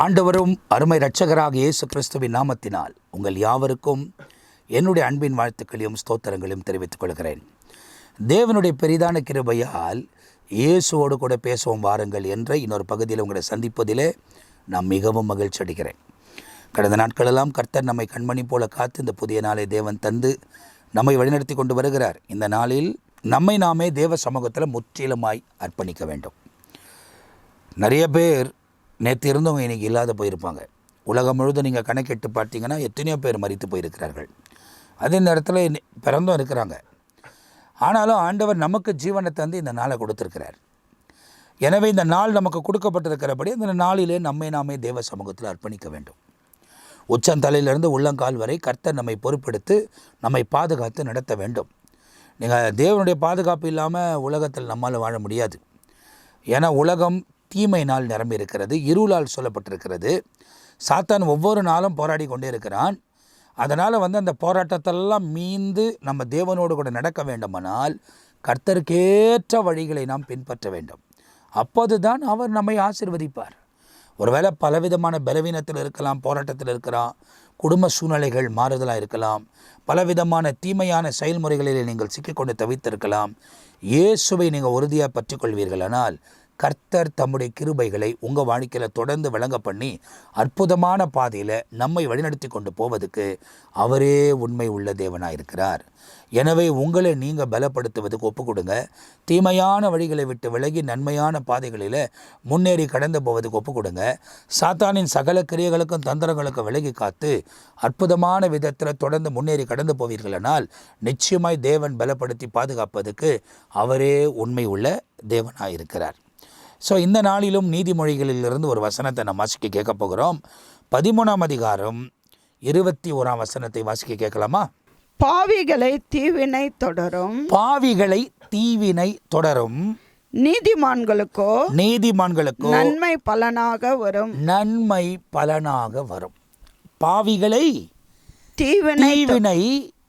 ஆண்டவரும் அருமை இரட்சகராக இயேசு கிறிஸ்துவின் நாமத்தினால் உங்கள் யாவருக்கும் என்னுடைய அன்பின் வாழ்த்துக்களையும் ஸ்தோத்திரங்களையும் தெரிவித்துக் கொள்கிறேன். தேவனுடைய பெரிதான கிருபையால் இயேசுவோடு கூட பேசுவோம் வாருங்கள் என்ற இன்னொரு பகுதியில் உங்களை சந்திப்பதிலே நான் மிகவும் மகிழ்ச்சி அடைகிறேன். கடந்த நாட்களெல்லாம் கர்த்தர் நம்மை கண்மணி போல காத்து இந்த புதிய நாளை தேவன் தந்து நம்மை வழிநடத்தி கொண்டு வருகிறார். இந்த நாளில் நம்மை நாமே தேவ சமூகத்தில் முற்றிலுமாய் அர்ப்பணிக்க வேண்டும். நிறைய பேர் நேற்று இருந்தவங்க இன்றைக்கி இல்லாத போயிருப்பாங்க. உலகம் முழுதும் நீங்கள் கணக்கெட்டு பார்த்தீங்கன்னா எத்தனையோ பேர் மரித்து போயிருக்கிறார்கள். அதே நேரத்தில் பிறந்தும் இருக்கிறாங்க. ஆனாலும் ஆண்டவர் நமக்கு ஜீவனை தந்து இந்த நாளை கொடுத்துருக்கிறார். எனவே இந்த நாள் நமக்கு கொடுக்கப்பட்டிருக்கிறபடி அந்த நாளிலே நம்மை நாமே தேவ சமூகத்தில் அர்ப்பணிக்க வேண்டும். உச்சந்தலையிலிருந்து உள்ளங்கால் வரை கர்த்தர் நம்மை பொறுப்பெடுத்து நம்மை பாதுகாத்து நடத்த வேண்டும். நீங்கள் தேவனுடைய பாதுகாப்பு இல்லாமல் உலகத்தில் நம்மால் வாழ முடியாது. ஏன்னா உலகம் தீமையினால் நிரம்பி இருக்கிறது, இருளால் சொல்லப்பட்டிருக்கிறது. சாத்தான் ஒவ்வொரு நாளும் போராடி கொண்டே இருக்கிறான். அதனால் அந்த போராட்டத்தெல்லாம் மீண்டு நம்ம தேவனோடு கூட நடக்க வேண்டுமானால் கர்த்தருக்கேற்ற வழிகளை நாம் பின்பற்ற வேண்டும். அப்போது தான் அவர் நம்மை ஆசீர்வதிப்பார். ஒருவேளை பலவிதமான பலவீனத்தில் இருக்கலாம், போராட்டத்தில் இருக்கலாம், குடும்ப சூழ்நிலைகள் மாறுதலாக இருக்கலாம், பலவிதமான தீமையான செயல்முறைகளில் நீங்கள் சிக்கிக்கொண்டு தவித்திருக்கலாம். இயேசுவை நீங்கள் உறுதியாக பற்றி கொள்வீர்களானால் கர்த்தர் தம்முடைய கிருபைகளை உங்கள் வாழ்க்கையில் தொடர்ந்து விளங்க பண்ணி அற்புதமான பாதையில் நம்மை வழிநடத்தி கொண்டு போவதுக்கு அவரே உண்மை உள்ள தேவனாக இருக்கிறார். எனவே உங்களை நீங்கள் பலப்படுத்துவதுக்கு ஒப்பு கொடுங்க. தீமையான வழிகளை விட்டு விலகி நன்மையான பாதைகளில் முன்னேறி கடந்து போவதுக்கு ஒப்பு கொடுங்க. சாத்தானின் சகல கிரியைகளுக்கும் தந்திரங்களுக்கும் விலகி காத்து அற்புதமான விதத்தில் தொடர்ந்து முன்னேறி கடந்து போவீர்களானால் நிச்சயமாய் தேவன் பலப்படுத்தி பாதுகாப்பதுக்கு அவரே உண்மை உள்ள தேவனாக இருக்கிறார். ஸோ இந்த நாளிலும் நீதிமொழிகளிலிருந்து ஒரு வசனத்தை நம்ம வாசிக்க கேட்க போகிறோம். 13ஆம் அதிகாரம் 21ஆம் வசனத்தை வாசிக்க கேட்கலாமா? பாவிகளை தீவினை தொடரும், பாவிகளை தீவினை தொடரும், நீதிமான்களுக்கோ நன்மை பலனாக வரும், நன்மை பலனாக வரும். பாவிகளை தீவினை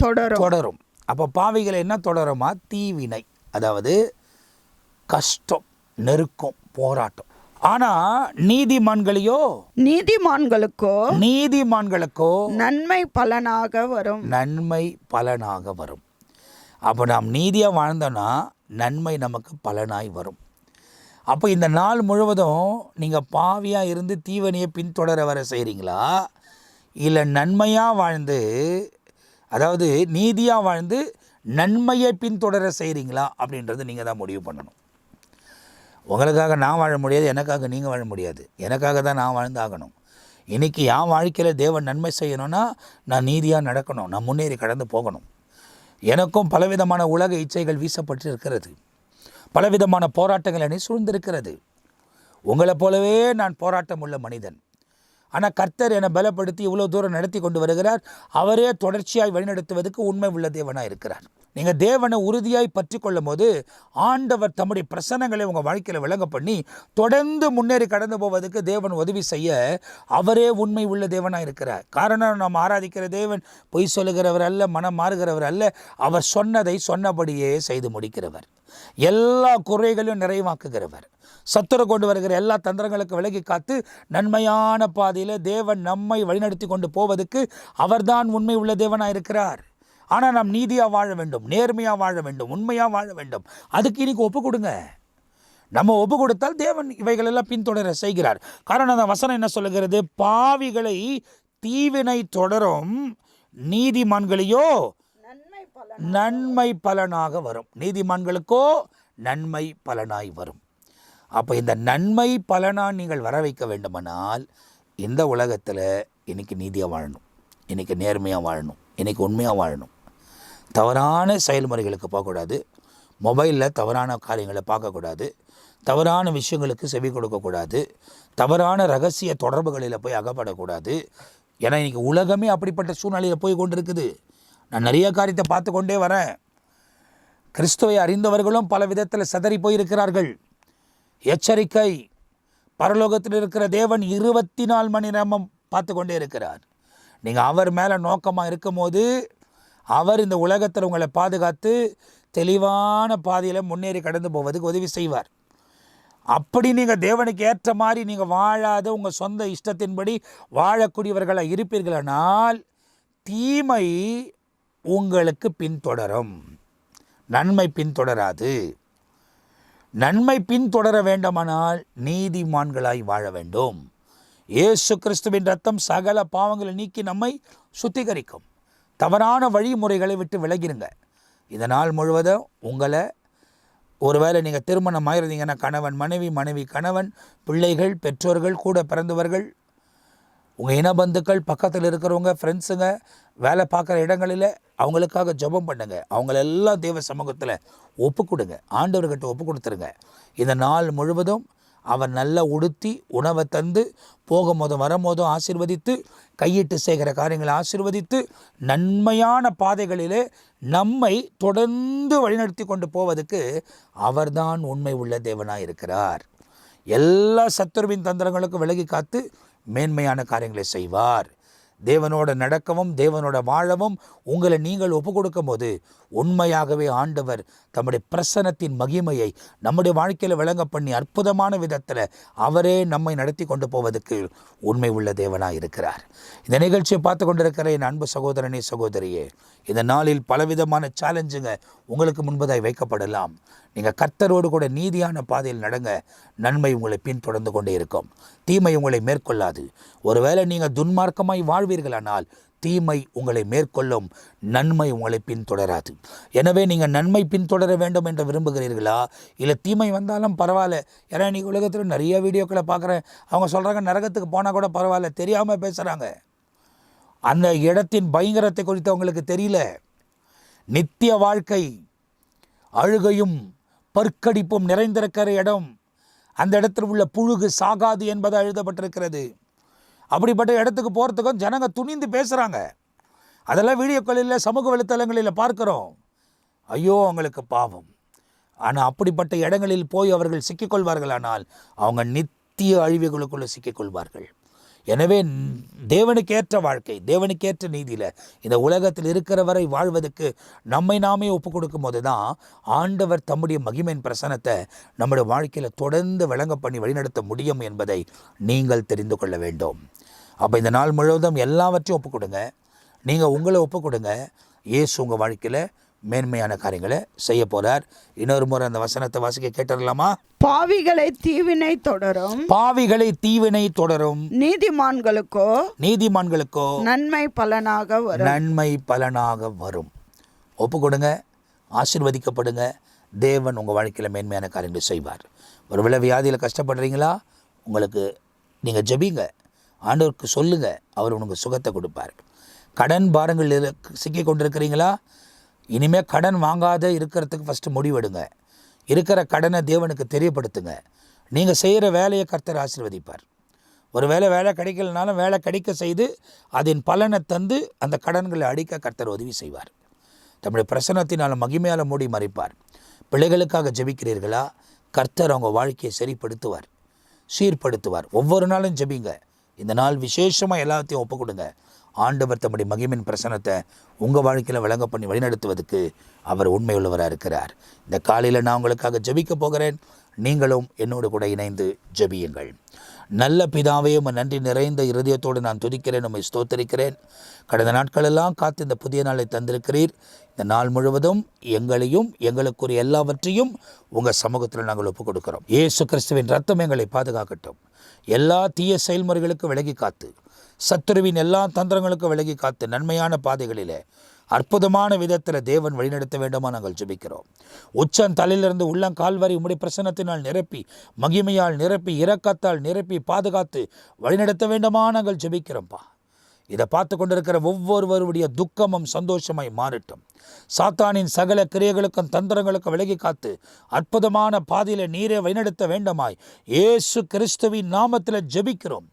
தொடரும். அப்போ பாவிகளை என்ன தொடருமா? தீவினை, அதாவது கஷ்டம், நெருக்கம், போராட்டம். ஆனா நீதிமான்களுக்கோ நன்மை பலனாக வரும், நன்மை பலனாக வரும். அப்போ நாம் நீதியாக வாழ்ந்தோன்னா நன்மை நமக்கு பலனாய் வரும். அப்போ இந்த நாள் முழுவதும் நீங்கள் பாவியாக இருந்து தீவனையை பின்தொடர வர செய்கிறீங்களா, இல்லை நன்மையாக வாழ்ந்து, அதாவது நீதியாக வாழ்ந்து நன்மையை பின்தொடர செய்கிறீங்களா அப்படின்றது நீங்கள் தான் முடிவு பண்ணணும். உங்களுக்காக நான் வாழ முடியாது, எனக்காக நீங்கள் வாழ முடியாது. எனக்காக தான் நான் வாழ்ந்து ஆகணும். இன்றைக்கி என் வாழ்க்கையில் தேவன் நன்மை செய்யணும்னா நான் நீதியாக நடக்கணும், நான் முன்னேறி கடந்து போகணும். எனக்கும் பலவிதமான உலக இச்சைகள் வீசப்பட்டு இருக்கிறது, பலவிதமான போராட்டங்கள் என்னை சூழ்ந்திருக்கிறது. உங்களை போலவே நான் போராட்டம் உள்ள மனிதன். ஆனால் கர்த்தர் என்னை பலப்படுத்தி இவ்வளோ தூரம் நடத்தி கொண்டு வருகிறார். அவரே தொடர்ச்சியாய் வழிநடத்துவதற்கு உண்மை உள்ள தேவனாக இருக்கிறார். நீங்கள் தேவனை உறுதியாய் பற்றி கொள்ளும் போது ஆண்டவர் தம்முடைய பிரசன்னங்களை உங்கள் வாழ்க்கையில் விளங்க பண்ணி தொடர்ந்து முன்னேறி கடந்து போவதற்கு தேவன் உதவி செய்ய அவரே உண்மை உள்ள தேவனாக இருக்கிறார். காரணம், நாம் ஆராதிக்கிற தேவன் பொய் சொல்லுகிறவர் அல்ல, மனம் மாறுகிறவர் அல்ல. அவர் சொன்னதை சொன்னபடியே செய்து முடிக்கிறவர், எல்லா குறைகளையும் நிறைவாக்குகிறவர், சத்துரு கொண்டு வருகிற எல்லா தந்திரங்களுக்கு விலகி காத்து நன்மையான பாதையில் தேவன் நம்மை வழிநடத்தி கொண்டு போவதற்கு அவர்தான் உண்மை உள்ள தேவனாக இருக்கிறார். ஆனால் நாம் நீதியாக வாழ வேண்டும், நேர்மையாக வாழ வேண்டும், உண்மையாக வாழ வேண்டும். அதுக்கு இன்னைக்கு ஒப்பு கொடுங்க. நம்ம ஒப்பு கொடுத்தால் தேவன் இவைகளெல்லாம் பின்தொடர செய்கிறார். காரணம், அந்த வசனம் என்ன சொல்லுகிறது? பாவிகளை தீவினை தொடரும், நீதிமான்களையோ நன்மை பலனாக வரும். நீதிமான்களுக்கோ நன்மை பலனாய் வரும். அப்போ இந்த நன்மை பலனாக நீங்கள் வர வைக்க வேண்டுமானால் இந்த உலகத்தில் இன்றைக்கி நீதியாக வாழணும், இன்றைக்கி நேர்மையாக வாழணும், இன்றைக்கி உண்மையாக வாழணும். தவறான செயல்முறைகளுக்கு போகக்கூடாது, மொபைலில் தவறான காரியங்களை பார்க்கக்கூடாது, தவறான விஷயங்களுக்கு செவி கொடுக்கக்கூடாது, தவறான ரகசிய தொடர்புகளில் போய் அகப்படக்கூடாது. ஏன்னா இன்றைக்கி உலகமே அப்படிப்பட்ட சூழ்நிலையில் போய் கொண்டு இருக்குது. நான் நிறைய காரியத்தை பார்த்து கொண்டே வரேன். கிறிஸ்துவை அறிந்தவர்களும் பல விதத்தில் சிதறி போயிருக்கிறார்கள். எச்சரிக்கை, பரலோகத்தில் இருக்கிற தேவன் 24 மணி நேரமும் பார்த்து கொண்டே இருக்கிறார். நீங்கள் அவர் மேலே நோக்கமாக இருக்கும் போது அவர் இந்த உலகத்தில் உங்களை பாதுகாத்து தெளிவான பாதையில் முன்னேறி கடந்து போவதுக்கு உதவி செய்வார். அப்படி நீங்கள் தேவனுக்கு ஏற்ற மாதிரி நீங்கள் வாழாத உங்கள் சொந்த இஷ்டத்தின்படி வாழக்கூடியவர்களாக இருப்பீர்களானால் தீமை உங்களுக்கு பின்தொடரும், நன்மை பின்தொடராது. நன்மை பின்தொடர வேண்டுமானால் நீதிமான்களாய் வாழ வேண்டும். இயேசு கிறிஸ்துவின் ரத்தம் சகல பாவங்களை நீக்கி நம்மை சுத்திகரிக்கும். தவறான வழிமுறைகளை விட்டு விலகிருங்க. இதனால் முழுவதும் உங்களை, ஒருவேளை நீங்கள் திருமணம் ஆயிருந்தீங்கன்னா கணவன் மனைவி, மனைவி கணவன், பிள்ளைகள், பெற்றோர்கள், கூட பிறந்தவர்கள், உங்கள் இனபந்துக்கள், பக்கத்தில் இருக்கிறவங்க, ஃப்ரெண்ட்ஸுங்க, வேலை பார்க்குற இடங்களில் அவங்களுக்காக ஜெபம் பண்ணுங்க. அவங்களெல்லாம் தேவ சமூகத்தில் ஒப்பு கொடுங்க, ஆண்டவர்கிட்ட ஒப்பு கொடுத்துருங்க. இந்த நாள் முழுவதும் அவர் நல்லா உடுத்தி உணவை தந்து போகும்போதும் வரும்போதும் ஆசீர்வதித்து, கையிட்டு செய்கிற காரியங்களை ஆசீர்வதித்து, நன்மையான பாதைகளிலே நம்மை தொடர்ந்து வழிநடத்தி கொண்டு போவதற்கு அவர்தான் உண்மை உள்ள தேவனாக இருக்கிறார். எல்லா சத்துருவின் தந்திரங்களுக்கும் விலகி காத்து மேன்மையான காரியங்களை செய்வார். தேவனோட நடக்கவும் தேவனோட வாழவும் உங்களை நீங்கள் ஒப்பு கொடுக்கும் போது உண்மையாகவே ஆண்டவர் தம்முடைய பிரசன்னத்தின் மகிமையை நம்முடைய வாழ்க்கையில் விளங்க பண்ணி அற்புதமான விதத்தில் அவரே நம்மை நடத்தி கொண்டு போவதற்கு உண்மை உள்ள தேவனாக இருக்கிறார். இந்த நிகழ்ச்சியை பார்த்து கொண்டிருக்கிற என் அன்பு சகோதரனே, சகோதரியே, இந்த நாளில் பலவிதமான சேலஞ்சுங்க உங்களுக்கு முன்பதாய் வைக்கப்படலாம். நீங்கள் கர்த்தரோடு கூட நீதியான பாதையில் நடங்க. நன்மை உங்களை பின்தொடர்ந்து கொண்டே இருக்கும், தீமை உங்களை மேற்கொள்ளாது. ஒருவேளை நீங்கள் துன்மார்க்கமாய் வாழ்வீர்களானால் தீமை உங்களை மேற்கொள்ளும், நன்மை உங்களை பின்தொடராது. எனவே நீங்கள் நன்மை பின்தொடர வேண்டும் என்று விரும்புகிறீர்களா? இல்லை தீமை வந்தாலும் பரவாயில்ல? ஏன்னா இன்றைக்கி உலகத்தில் நிறைய வீடியோக்களை பார்க்குறேன். அவங்க சொல்கிறாங்க நரகத்துக்கு போனால் கூட பரவாயில்ல, தெரியாமல் பேசுகிறாங்க. அந்த இடத்தின் பயங்கரத்தை குறித்து அவங்களுக்கு தெரியல. நித்திய வாழ்க்கை அழுகையும் பற்கடிப்பும் நிறைந்திருக்கிற இடம், அந்த இடத்தில் உள்ள புழுகு சாகாது என்பது எழுதப்பட்டிருக்கிறது. அப்படிப்பட்ட இடத்துக்கு போகிறதுக்கும் ஜனங்க துணிந்து பேசுகிறாங்க. அதெல்லாம் வீடியோக்களில் சமூக வலைத்தளங்களில் பார்க்குறோம். ஐயோ அவங்களுக்கு பாவம். ஆனால் அப்படிப்பட்ட இடங்களில் போய் அவர்கள் சிக்கிக்கொள்வார்களானால் அவங்க நித்திய அழிவுகளுக்குள்ளே சிக்கிக்கொள்வார்கள். எனவே தேவனுக்கேற்ற வாழ்க்கை, தேவனுக்கேற்ற நீதியில் இந்த உலகத்தில் இருக்கிற வரை வாழ்வதற்கு நம்மை நாமே ஒப்பு கொடுக்கும் போது தான் ஆண்டவர் தம்முடைய மகிமையின் பிரசனத்தை நம்முடைய வாழ்க்கையில் தொடர்ந்து விளங்க பண்ணி வழிநடத்த முடியும் என்பதை நீங்கள் தெரிந்து கொள்ள வேண்டும். அப்போ இந்த நாள் முழுவதும் எல்லாவற்றையும் ஒப்பு கொடுங்க. நீங்கள் உங்களை ஒப்பு கொடுங்க. இயேசு உங்கள் வாழ்க்கையில் மேன்மையான காரியங்களை செய்ய போகிறார். இன்னொரு முறை அந்த வசனத்தை வாசிக்க கேட்டுடலாமா? பாவிகளை தீவினை தொடரும், பாவிகளை தீவினை தொடரும், நீதிமான்களுக்கோ நன்மை பலனாக வரும், நன்மை பலனாக வரும். ஒப்பு கொடுங்க, ஆசீர்வதிக்கப்படுங்க. தேவன் உங்கள் வாழ்க்கையில் மேன்மையான காரியங்களை செய்வார். ஒருவேளை வியாதியில் கஷ்டப்படுறீங்களா? உங்களுக்கு நீங்கள் ஜெபிங்க, ஆண்டவருக்கு சொல்லுங்கள், அவர் உனக்கு சுகத்தை கொடுப்பார். கடன் பாரங்கள் சிக்கி கொண்டிருக்கிறீங்களா? இனிமேல் கடன் வாங்காத இருக்கிறதுக்கு ஃபஸ்ட்டு முடிவெடுங்க. இருக்கிற கடனை தேவனுக்கு தெரியப்படுத்துங்க. நீங்கள் செய்கிற வேலையை கர்த்தர் ஆசீர்வதிப்பார். ஒரு வேலை கிடைக்கலனாலும் வேலை கிடைக்க செய்து அதன் பலனை தந்து அந்த கடன்களை அடிக்க கர்த்தர் உதவி செய்வார். தம்முடைய பிரசன்னத்தினால் மகிமையால் மூடி மறைப்பார். பிள்ளைகளுக்காக ஜெபிக்கிறீர்களா? கர்த்தர் அவங்க வாழ்க்கையை சரிப்படுத்துவார், சீர்படுத்துவார். ஒவ்வொரு நாளும் ஜெபிங்க. இந்த நாள் விசேஷமாக எல்லாத்தையும் ஒப்பு கொடுங்க. ஆண்டவர் தம்முடைய மகிமையின் பிரசனத்தை உங்கள் வாழ்க்கையில் விளங்க பண்ணி வழிநடத்துவதற்கு அவர் உண்மையுள்ளவராக இருக்கிறார். இந்த காலையில் நான் உங்களுக்காக ஜெபிக்க போகிறேன். நீங்களும் என்னோடு கூட இணைந்து ஜெபியுங்கள். நல்ல பிதாவே, நன்றி நிறைந்த இருதயத்தோடு நான் துதிக்கிறேன், உம்மை ஸ்தோத்தரிக்கிறேன். கடந்த நாட்களெல்லாம் காத்து இந்த புதிய நாளை தந்திருக்கிறீர். இந்த நாள் முழுவதும் எங்களையும் எங்களுக்குரிய எல்லாவற்றையும் உங்கள் சமூகத்தில் நாங்கள் ஒப்புக் கொடுக்கிறோம். இயேசு கிறிஸ்துவின் ரத்தம் எங்களை பாதுகாக்கட்டும். எல்லா தீய செயல்முறைகளுக்கு விலகி காத்து, சத்துருவின் எல்லா தந்திரங்களுக்கும் விலகி காத்து, நன்மையான பாதைகளிலே அற்புதமான விதத்தில் தேவன் வழிநடத்த வேண்டுமா நாங்கள் ஜெபிக்கிறோம். உச்சம் தலையிலிருந்து உள்ளங்கால் வரை உம்முடைய பிரசன்னத்தினால் நிரப்பி, மகிமையால் நிரப்பி, இரக்கத்தால் நிரப்பி, பாதுகாத்து வழிநடத்த வேண்டுமா நாங்கள் ஜெபிக்கிறோம்ப்பா. இதை பார்த்து கொண்டிருக்கிற ஒவ்வொருவருடைய துக்கமும் சந்தோஷமாய் மாறட்டும். சாத்தானின் சகல கிரியைகளுக்கும் தந்திரங்களுக்கும் விலகி காத்து அற்புதமான பாதையில் நீரே வழிநடத்த வேண்டுமாய் இயேசு கிறிஸ்துவின் நாமத்தில் ஜெபிக்கிறோம்.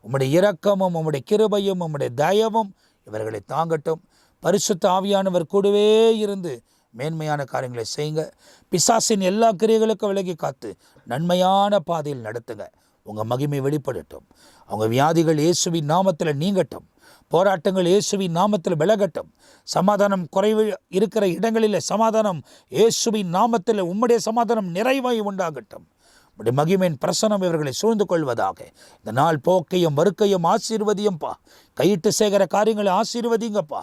உம்முடைய இரக்கமும் உம்முடைய கிருபையும் உம்முடைய தயவும் இவர்களை தாங்கட்டும். பரிசுத்த ஆவியானவர் கூடவே இருந்து மேன்மையான காரியங்களை செய்யுங்க. பிசாசின் எல்லா கிரியைகளுக்கும் விலகி காத்து நன்மையான பாதையில் நடத்துங்க. உங்கள் மகிமை வெளிப்படட்டும். அவங்க வியாதிகள் இயேசுவின் நாமத்தில் நீங்கட்டும். போராட்டங்கள் இயேசுவின் நாமத்தில் விலகட்டும். சமாதானம் குறைவு இருக்கிற இடங்களில் சமாதானம் இயேசுவின் நாமத்தில் உம்முடைய சமாதானம் நிறைவாய் உண்டாகட்டும். உடைய மகிமையின் பிரசனம் இவர்களை சூழ்ந்து கொள்வதாக. இந்த நாள் போக்கையும் வருக்கையும் ஆசீர்வதியும்பா. கையிட்டு சேகர காரியங்களை ஆசீர்வதிங்கப்பா.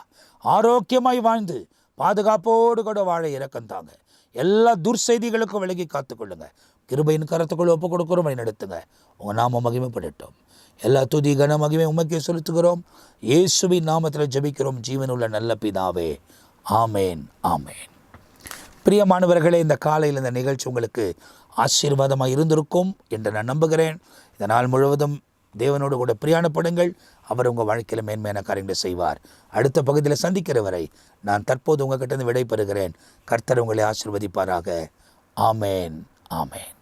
ஆரோக்கியமாய் வாழ்ந்து பாதுகாப்போடு கூட வாழ இரக்கம் தாங்க. எல்லா துர்செய்திகளுக்கும் விலகி காத்துக்கொள்ளுங்க. கிருபையின் கரத்துக்குள் ஒப்பு கொடுக்குறோம், வழி நடத்துங்க. உங்கள் நாம மகிமைப்படட்டும். எல்லா துதி கன மகிமை உமக்கே செலுத்துகிறோம். இயேசுவின் நாமத்தில் ஜெபிக்கிறோம் ஜீவனுள்ள நல்ல பிதாவே. ஆமேன், ஆமேன். பிரியமானவர்களே, இந்த காலையில் இந்த நிகழ்ச்சி உங்களுக்கு ஆசீர்வாதமாக இருந்திருக்கும் என்று நான் நம்புகிறேன். இந்த நாள் முழுவதும் தேவனோடு கூட பிரயாணப்படுங்கள். அவர் உங்கள் வாழ்க்கையில் மேன்மையான காரியங்களை செய்வார். அடுத்த பகுதியில் சந்திக்கிற வரை நான் தற்போது உங்கள்கிட்ட விடை பெறுகிறேன். கர்த்தர் உங்களை ஆசீர்வதிப்பாராக. ஆமேன், ஆமேன்.